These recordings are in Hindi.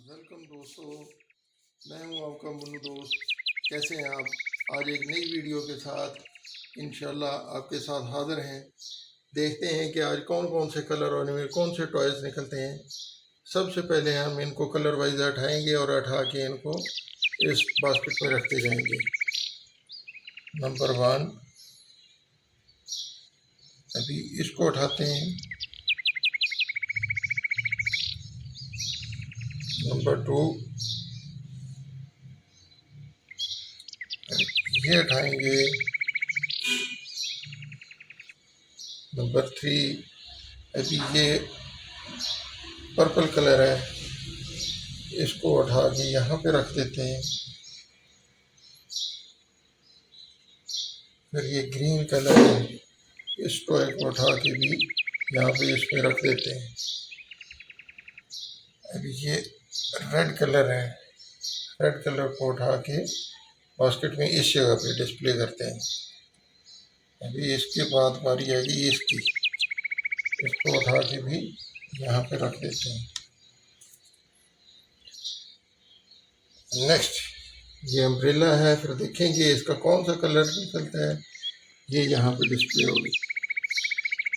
वेलकम दोस्तों, मैं हूं आपका मुन्नू दोस्त। कैसे हैं आप? आज एक नई वीडियो के साथ इंशाल्लाह आपके साथ हाजिर हैं। देखते हैं कि आज कौन कौन से कलर और इनमें कौन से टॉयज़ निकलते हैं। सबसे पहले हम इनको कलर वाइज हटाएंगे और हटा के इनको इस बास्केट में रखते जाएंगे। नंबर 1, अभी इसको उठाते हैं। नंबर 2, ये उठाएंगे। नंबर 3, अभी ये पर्पल कलर है, इसको उठा के यहाँ पे रख देते हैं। फिर ये ग्रीन कलर है, इस टॉय को उठा के भी यहाँ पे इसमें रख देते हैं। अभी ये रेड कलर है, रेड कलर को उठा के बास्केट में इस जगह पे डिस्प्ले करते हैं। अभी इसके बाद बारी आएगी इसकी, इसको उठा के भी यहाँ पे रख देते हैं। नेक्स्ट ये अम्ब्रेला है, फिर देखेंगे इसका कौन सा कलर निकलता है। ये यहाँ पे डिस्प्ले होगी।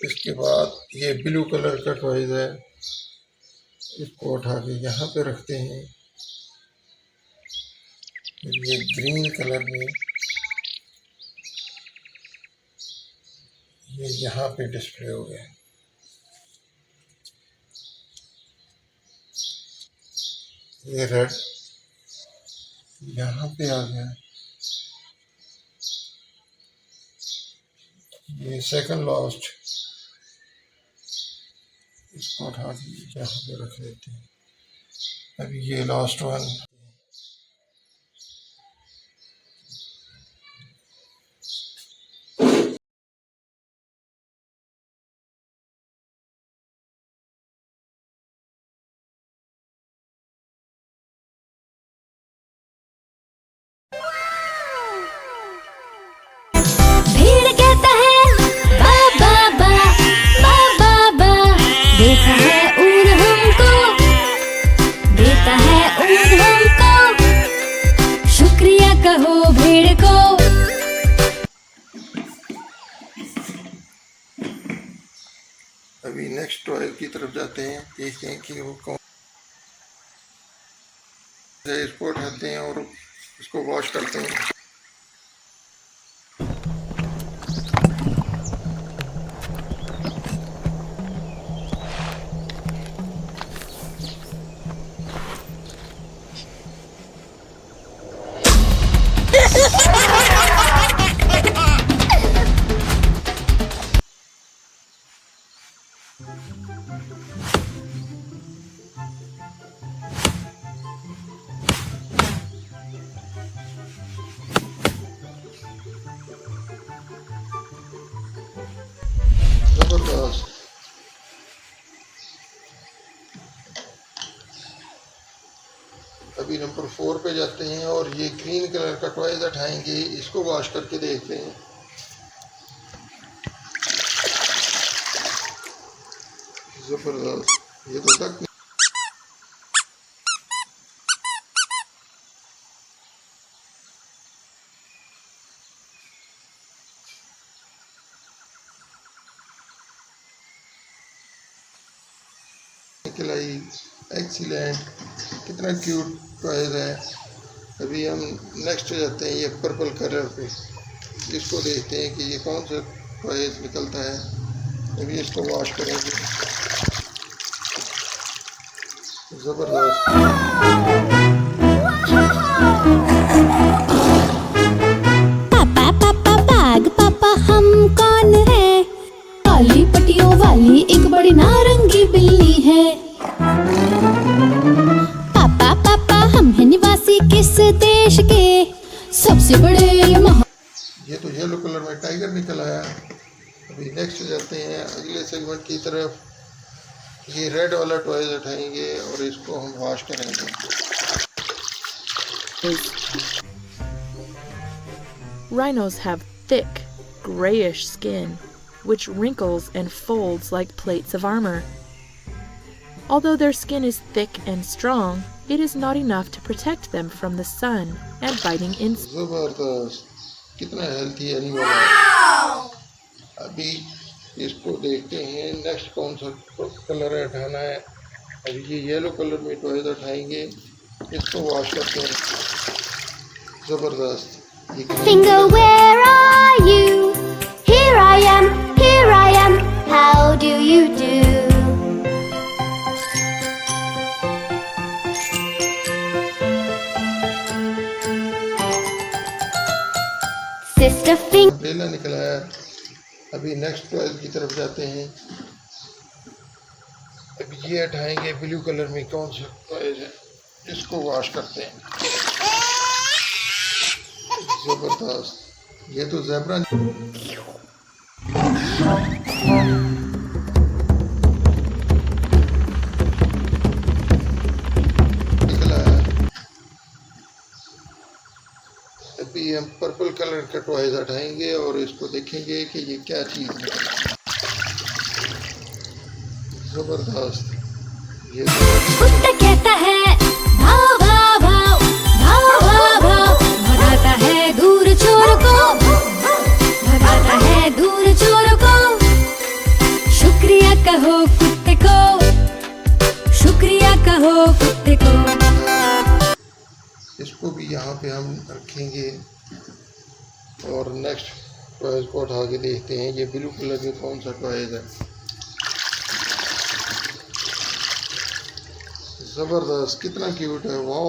इसके बाद ये ब्लू कलर का टॉयज है, इसको उठा के यहाँ पे रखते हैं। फिर ये ग्रीन कलर में ये यहाँ पे डिस्प्ले हो गया। ये रेड यहाँ पे आ गया। ये सेकंड लास्ट, इसको उठा के यहाँ पे रख देते हैं। अभी ये लास्ट वन, शुक्रिया कहो भेड़ को। अभी नेक्स्ट टॉय की तरफ जाते हैं, देखते हैं कि वो कौन से। इसको उठाते हैं और इसको वॉश करते हैं। जबरदस्त। अभी नंबर 4 पे जाते हैं और ये ग्रीन कलर का टॉयज उठाएंगे, इसको वॉश करके देखते हैं। जबरदस्त, ये तो तक खिलाई। एक्सीलेंट, कितना क्यूट टॉयज है। अभी हम नेक्स्ट जाते हैं ये पर्पल कलर पे, इसको देखते हैं कि ये कौन सा टॉयज निकलता है। अभी इसको वॉश करेंगे। जबरदस्त। पापा पापा बैग पापा हम कौन है? काली पट्टियों वाली एक बड़ी नारंगी बिल्ली है। पापा पापा हम हैं निवासी किस देश के? सबसे बड़े ये तो येलो कलर में टाइगर निकल आया। अभी नेक्स्ट जाते हैं अगले सेगमेंट की तरफ। ये रेड वाला टॉयज उठाएंगे और इसको हम वॉश करेंगे। Rhinos have thick, grayish skin, which wrinkles and folds like plates of armor. Although their skin is thick and strong, it is not enough to protect them from the sun and biting insects. जबरदस्त, कितना हेल्थी एनिमल है। अभी इसको देखते हैं नेक्स्ट कौन सा कलर हटाना है। अभी ये येलो कलर में टॉयज उठाएंगे, इसको वॉश करते हैं। जबरदस्त। Finger, where are you? Here I am, here I am. How do you do? Sister finger. Umbrella निकला है। अभी नेक्स्ट टॉयज की तरफ जाते हैं। अभी ये हटाएंगे, ब्लू कलर में कौन सा टॉयज है, इसको वॉश करते हैं। जबरदस्त, ये तो ज़ेब्रा निकला है। अभी हम पर्पल कलर का टॉयज हटाएंगे और इसको देखेंगे कि ये क्या चीज़ है। जबरदस्त, ये कुत्ता कहता है भाव भाव भाव भाव भाव भाव, भगाता है दूर चोर को, भगाता है दूर चोर को। शुक्रिया कहो कुत्ते को, शुक्रिया कहो कुत्ते को। इसको भी यहाँ पे हम रखेंगे और नेक्स्ट टॉयज को उठा के देखते हैं ये ब्लू कलर में कौन सा टॉयज है। जबरदस्त, कितना क्यूट है। वाह,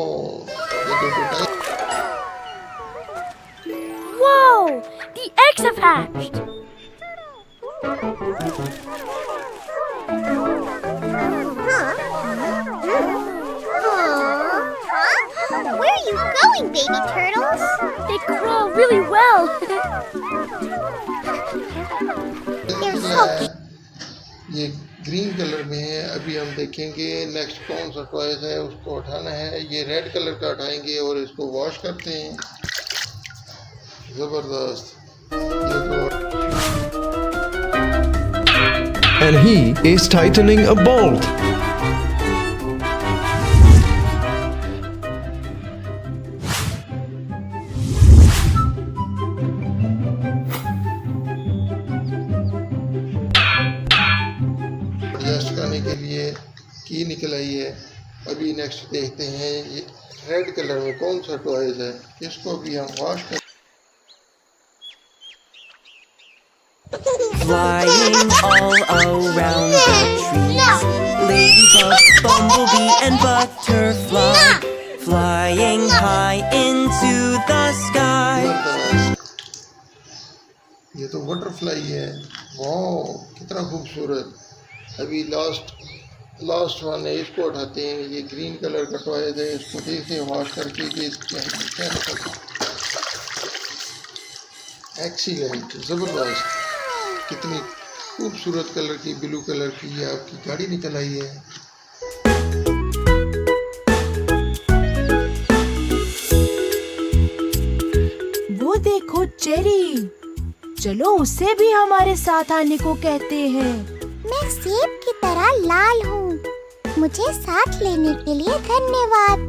Whoa! The eggs have hatched! Where are you going, baby turtles? They crawl really well. They're so cute. ये ग्रीन कलर में है। अभी हम देखेंगे नेक्स्ट कौन सा टॉयज है, उसको उठाना है। ये रेड कलर का उठाएंगे और इसको वॉश करते हैं। जबरदस्त, ये तो And he is tightening a bolt. Adjust करने के लिए की निकल आई है। अभी नेक्स्ट देखते हैं ये रेड कलर में कौन सा टॉयज है, इसको भी हम वॉश कर। Flying all around the trees, ladybug, bumblebee, and butterfly, flying high into the sky. ये तो बटरफ्लाई है। वाह, कितना खूबसूरत। अभी लास्ट वन है, इसको उठाते हैं। ये ग्रीन कलर का टॉयज है, इसको देखते हैं वॉश करके कि इसके क्या निकलता है। एक्सीलेंट, ज़बरदस्त, कितनी खूबसूरत कलर की, ब्लू कलर की ये आपकी गाड़ी निकल आई है। वो देखो चेरी, चलो उसे भी हमारे साथ आने को कहते हैं। मैं सेब की तरह लाल हूँ, मुझे साथ लेने के लिए धन्यवाद।